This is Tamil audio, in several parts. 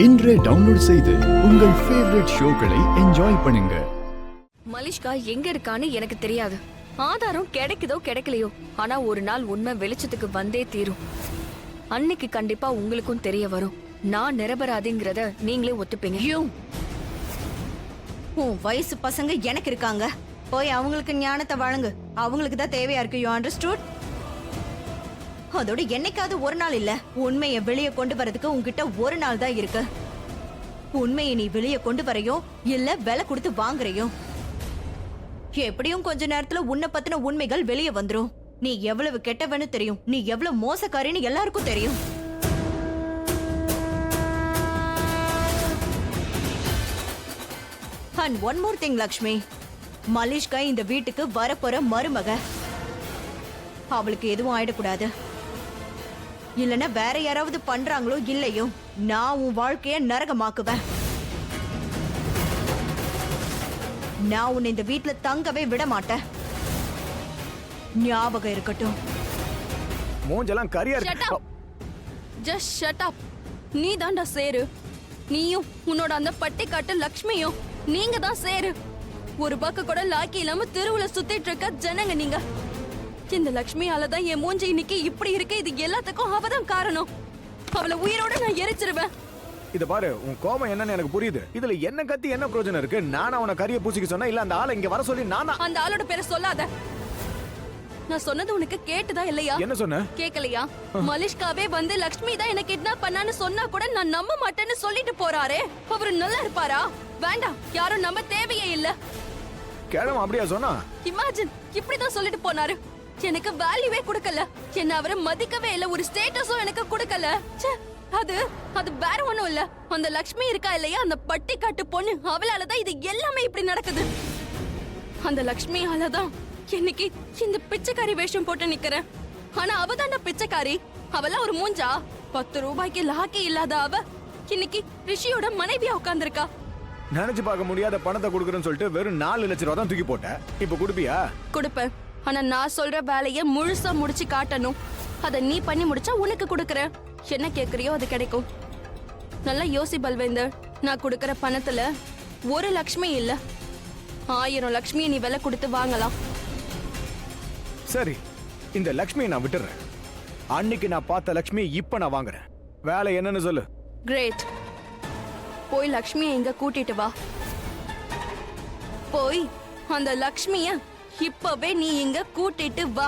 இன்றே டவுன்லோட் செய்து உங்கள் ஃபேவரட் ஷோக்களை என்ஜாய் பண்ணுங்க. மலிஷ்கா எங்க இருக்கான்னு எனக்கு தெரியாது. ஆதாரம் கிடைக்குதோ கிடைக்கலையோ, ஆனா ஒரு நாள் உண்மை வெளிச்சத்துக்கு வந்தே தீரும். அன்னைக்கு கண்டிப்பா உங்களுக்கும் தெரிய வரும். நான் நிரபராதிங்கிறத நீங்களே ஒத்துப்பீங்க. உன் வயசு பசங்க எனக்கு இருக்காங்க. போய் அவங்களுக்கு ஞானத்தை வழங்கு. அவங்களுக்கு தான் தேவையா இருக்கு. You understood? அதோட என்னைக்காவது ஒரு நாள் இல்ல, உண்மையை வெளியே கொண்டு வரதுக்கு உன்கிட்ட ஒரு நாள் தான் இருக்கு. உண்மையை நீ வெளியே கொண்டு வரையோ இல்ல விலை கொடுத்து வாங்குறையோ, எப்படியும் கொஞ்ச நேரத்துல உன்னை பத்தின உண்மைகள் வெளியே வந்துரும். நீ எவ்வளவு கெட்டவன்னு தெரியும், நீ எவ்வளவு மோசக்காரின்னு எல்லாருக்கும் தெரியும். And one more thing Lakshmi, Malishka இந்த வீட்டுக்கு வரப்போற மருமக. அவளுக்கு எதுவும் ஆயிடக்கூடாது. இல்லனா வேற யாராவது பண்றாங்களோ இல்லையோ, நான் உன் வாழ்க்கைய நரகமாக்குவேன். நான் உன்னை இந்த வீட்டுல தங்கவே விட மாட்டேன். ஞாபகம் இருக்கட்டும். மூஞ்செல்லாம் கரியா இருக்கு. Just shut up. நீ தான்டா சேரு. நீயும் உன்னோட அந்த பட்டிக்காட்டு லக்ஷ்மியும் நீங்க தான் சேரு. ஒரு பக்கம் கூட லாக்கி இல்லாம தெருவுல சுத்திட்டு இருக்க ஜனங்க நீங்க. இந்த லக்ஷ்மியாலதான் என் மூஞ்சி இன்னைக்கு இப்படி இருக்கு. இது எல்லாத்துக்கும் அவதான் காரணம். அவளை உயிரோட நான் எரிச்சிருவேன். இத பாரு, உன் கோபம் என்னன்னு எனக்கு புரியுது. இதுல என்ன கத்தி என்ன பிரயோஜனம் இருக்கு? நானா அவனை கரிய பூசிக்க சொன்னா, இல்ல அந்த ஆளை இங்க வர சொல்லி நானா? அந்த ஆளோட பேரை சொல்லாத. நான் சொன்னது உனக்கு கேட்டுதா இல்லையா? என்ன சொன்ன? கேக்கலையா? மலிஷ்காவே வந்து லக்ஷ்மி தான் என்ன கிட்னாப் பண்ணான்னு சொன்னா கூட நான் நம்ப மாட்டேன்னு சொல்லிட்டு போறாரே. அவரு நல்லா இருப்பாரா? வேண்டாம், யாரும் நம்ப தேவையே இல்ல. கேளம் அப்படியா சொன்னா? இமேஜின், இப்படிதான் சொல்லிட்டு போனாரு. எனக்கு வேல்யூவே கொடுக்கல. என்ன அவரை மதிக்கவே இல்ல. ஒரு ஸ்டேட்டஸும் எனக்கு கொடுக்கல. அது வேற ஒண்ணும் இல்ல. அந்த லக்ஷ்மி இருக்கா இல்லையா, அந்த பட்டிக்காட்டு பொண்ணு, அவளாலதான் இது எல்லாமே இப்படி நடக்குது. அந்த லக்ஷ்மியாலதான் இன்னைக்கு இந்த பிச்சைக்காரி வேஷம் போட்டு நிக்கிறேன். ஆனா அவதான்டா பிச்சைக்காரி. அவெல்லாம் ஒரு மூஞ்சா? 10 ரூபாய்க்கு லாக்கி இல்லாத அவ இன்னைக்கு ரிஷியோட மனைவியா உட்கார்ந்திருக்கா. நினைச்சு பார்க்க முடியாத பணத்தை கொடுக்கறேன்னு சொல்லிட்டு வெறும் 4 லட்சம் ரூபா தான் தூக்கி போட்ட. இப்ப கொடுப்பியா? கொடுப்பேன். ஆனா நான் சொல்ற வேலைய முழுசா முடிச்சு காட்டணும். அத நீ பண்ணி முடிச்சா உனக்கு கொடுக்கறேன். என்ன கேக்குறியோ அது கிடைக்கும். நல்லா யோசி பல்வேந்தர். நான் கொடுக்கற பணத்துல ஒரு லக்ஷ்மி இல்ல, 1000 லக்ஷ்மியை நீ விலை கொடுத்து வாங்கலாம். சரி, இந்த லக்ஷ்மியை நான் விட்டுறேன். அன்னைக்கு நான் பார்த்த லக்ஷ்மி இப்ப நான் வாங்குறேன். வேலை என்னன்னு சொல்லு. கிரேட். போய் லக்ஷ்மியை இங்க கூட்டிட்டு வா. போய் அந்த லக்ஷ்மிய இப்பவே நீ இங்க கூட்டிட்டு வா.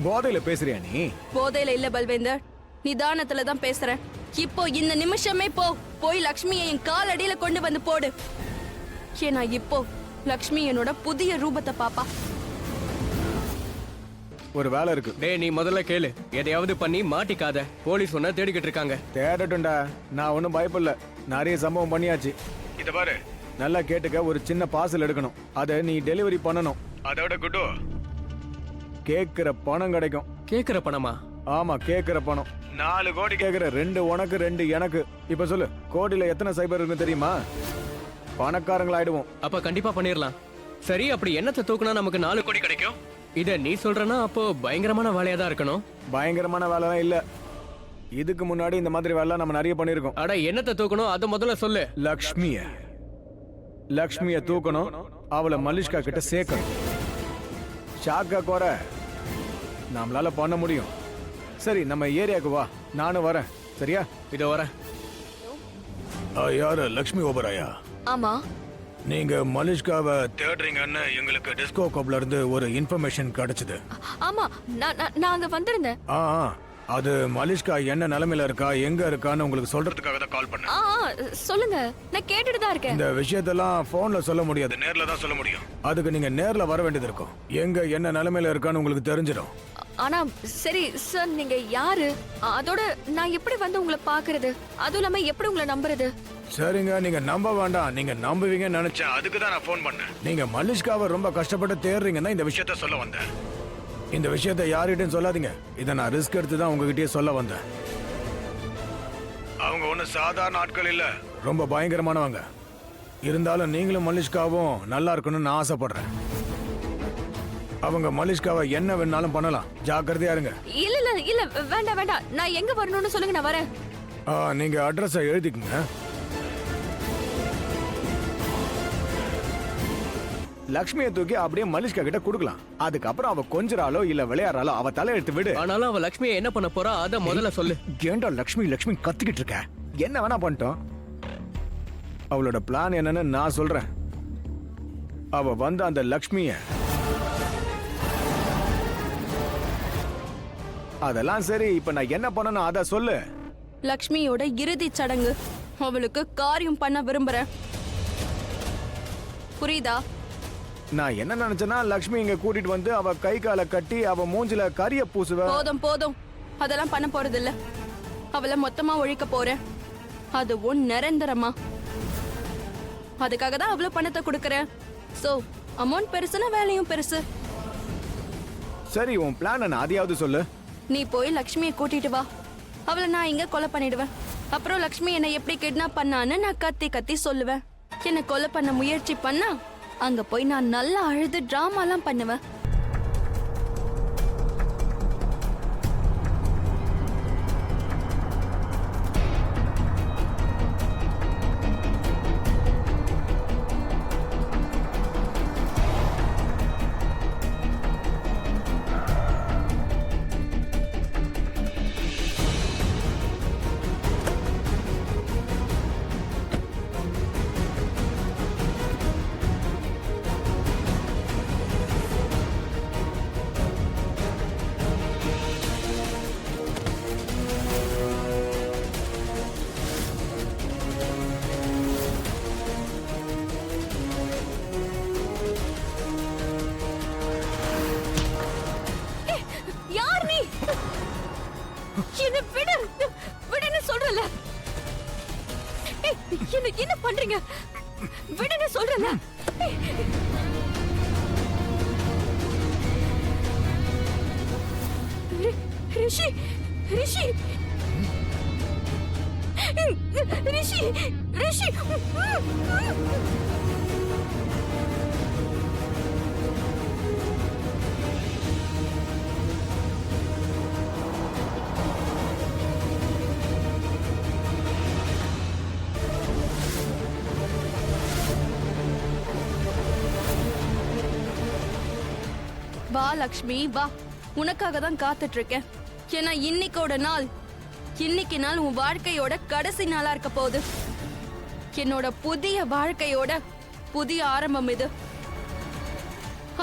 போதையில பேசுறியா நீ? போதையில இல்ல பல்வேந்தர், நிதானத்துல தான் பேசுறேன். இப்போ இந்த நிமிஷமே போய் லக்ஷ்மியை என் காலடியில கொண்டு வந்து போடு. ஏன்னா இப்போ லக்ஷ்மி என்னோட புதிய ரூபத்தை பாப்பா. ஒரு வேலை இருக்கு. டேய், நீ முதல்ல கேளு. எதையாவது பண்ணி மாட்டிக்காத. போலீஸ் ஒன்ன தேடிக்கிட்டு இருக்காங்க. தேடட்டும்டா, நான் ஒன்னும் பயப்படல. நிறைய சம்பவம் பண்ணியாச்சு. இத பாரு, நல்லா கேட்டுக்க. ஒரு சின்ன பார்சல் எடுக்கணும். அதை நீ டெலிவரி பண்ணணும். அதோட குட்டு கேக்குற பணம் கிடைக்கும். கேக்குற பணமா? ஆமா, கேக்குற பணம் 4 கோடி கேக்குற. 2 உனக்கு 2 எனக்கு. இப்ப சொல்லு, கோடியில எத்தனை சைபர் இருக்கு தெரியுமா? பணக்காரங்களாயிடுவோம். அப்ப கண்டிப்பா பண்ணிரலாம். சரி, அப்படி என்னத்தை தூக்குனா நமக்கு 4 கோடி கிடைக்கும்? இத நீ சொல்றனா அப்போ பயங்கரமான வேலையா தான் இருக்கணும். பயங்கரமான வேலைலாம் இல்ல. இதுக்கு முன்னாடி இந்த மாதிரி வேலை நம்ம நிறைய பண்ணிருக்கோம். அட, என்னத்தை தூக்கணும் அத முதல்ல சொல்லு. லக்ஷ்மிய தூக்கணும். அவளை மலிஷ்கா கிட்ட சேர்க்கணும். ஷாக்கா கோர நம்மளால பண்ண முடியும். சரி, நம்ம ஏரியாவுக்கு வா, நானும் வரேன். சரியா? இதோ வரேன். யாரு? லக்ஷ்மி ஓபராயா? ஆமா. நீங்க மலிஷ்காவை தேடுறீங்கன்னு எங்களுக்கு டிஸ்கோ கிளப்ல இருந்து ஒரு இன்ஃபர்மேஷன் கிடைச்சது. ஆமா, நான் அங்க வந்திருந்தேன். அது மலிஷ்கா என்ன நிலைமையில இருக்கா, எங்க இருக்கான்னு உங்களுக்கு சொல்றதுக்காக தான் கால் பண்ணேன். சொல்லுங்க, நான் கேட்டுட்டு தான் இருக்கேன். இந்த விஷயத்தெல்லாம் போன்ல சொல்ல முடியாது, நேர்ல தான் சொல்ல முடியும். அதுக்கு நீங்க நேர்ல வர வேண்டியது இருக்கும். எங்க என்ன நிலைமையில இருக்கான்னு உங்களுக்கு தெரிஞ்சிடும். ஆனா சரி சார், நீங்க யாரு? அதோட நான் எப்படி வந்து உங்களை பாக்குறது? அதுவும் இல்லாம எப்படி உங்களை நம்புறது? சரிங்க, நீங்க நம்ப வேண்டாம். நீங்க நம்புவீங்கன்னு நினைச்சேன், அதுக்கு தான் நான் போன் பண்ணேன். நீங்க மலிஷ்காவை ரொம்ப கஷ்டப்பட்டு தேடுறீங்கன்னா இந்த விஷயத்த சொல்ல வந்தேன். இந்த விஷயத்த யார்கிட்டயும் சொல்லாதீங்க. இதை நான் ரிஸ்க் எடுத்து தான் உங்ககிட்டயே சொல்ல வந்தேன். அவங்க ஒன்றும் சாதாரண ஆட்கள் இல்ல, ரொம்ப பயங்கரமானவங்க. இருந்தாலும் நீங்களும் மலிஷ்காவும் நல்லா இருக்கணும்னு நான் ஆசைப்படுறேன். அவங்க மலிஷ்காவை என்ன வேணாலும் பண்ணலாம். ஜாக்கிரதையா இருங்க. இல்ல இல்ல இல்ல, வேண்டாம் வேண்டாம். நான் எங்க வரணும்னு சொல்லுங்க, நான் வரேன். நீங்க அட்ரஸை எழுதிக்கங்க. லக்ஷ்மியை தூக்கி அப்படியே மலிஷ்கா கிட்ட கொடுக்கலாம். அதுக்கப்புறம் அவ கொஞ்சறாலோ இல்ல விளையாடுறாலோ அவ தலையெழுத்து விடு. ஆனாலும் அவ லக்ஷ்மியை என்ன பண்ண போறா அத முதல்ல சொல்லு. ஏன்டா லக்ஷ்மி லக்ஷ்மி கத்திக்கிட்டு இருக்க? என்ன வேணா பண்ணிட்டோம். அவளோட பிளான் என்னன்னு நான் சொல்றேன். அவ வந்து அந்த லக்ஷ்மிய அதெல்லாம் சரி, இப்ப நான் என்ன பண்ணணும் அத சொல்லு. லக்ஷ்மியோட இறுதி சடங்கு அவளுக்கு காரியம் பண்ண விரும்புறேன். புரியுதா? நான் என்ன நினைச்சேன்னா லக்ஷ்மி இங்க கூட்டிட்டு வந்து அவ கை காலை கட்டி அவ மூஞ்சில கரிய பூசுவ. போதும் போதும், அதெல்லாம் பண்ண போறது இல்ல. அவளை மொத்தமா ஒழிக்க போறேன், அதுவும் நிரந்தரமா. அதுக்காக தான் அவ்வளவு பணத்தை கொடுக்கறேன். சோ அமௌண்ட் பெருசுனா வேலையும் பெருசு. சரி, உன் பிளான் என்ன அதையாவது சொல்லு. நீ போய் லக்ஷ்மியை கூட்டிட்டு வா. அவளை நான் இங்க கொலை பண்ணிடுவேன். அப்புறம் லக்ஷ்மி என்னை எப்படி கிட்னாப் பண்ணான்னு நான் கத்தி கத்தி சொல்லுவேன். என்னை கொலை பண்ண முயற்சி பண்ணா அங்க போய் நான் நல்லா அழுது டிராமாலாம் பண்ணுவேன். யார் நீ? என்ன விடு, விடுன்னு சொல்றல. என்ன பண்றீங்க? விடுன்னு சொல்றல. ரிஷி, ரிஷி, ரிஷி, ரிஷி. வா லக்ஷ்மி வா, உனக்காக தான் காத்துட்டு இருக்கேன். ஏன்னா இன்னைக்கோட நாள், இன்னைக்கு நாள் உன் வாழ்க்கையோட கடைசி நாளா இருக்க போகுது. என்னோட புதிய வாழ்க்கையோட புதிய ஆரம்பம் இது.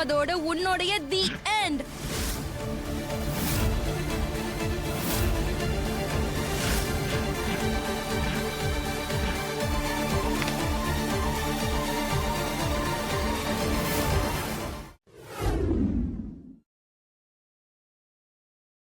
அதோட உன்னுடைய தி எண்ட்.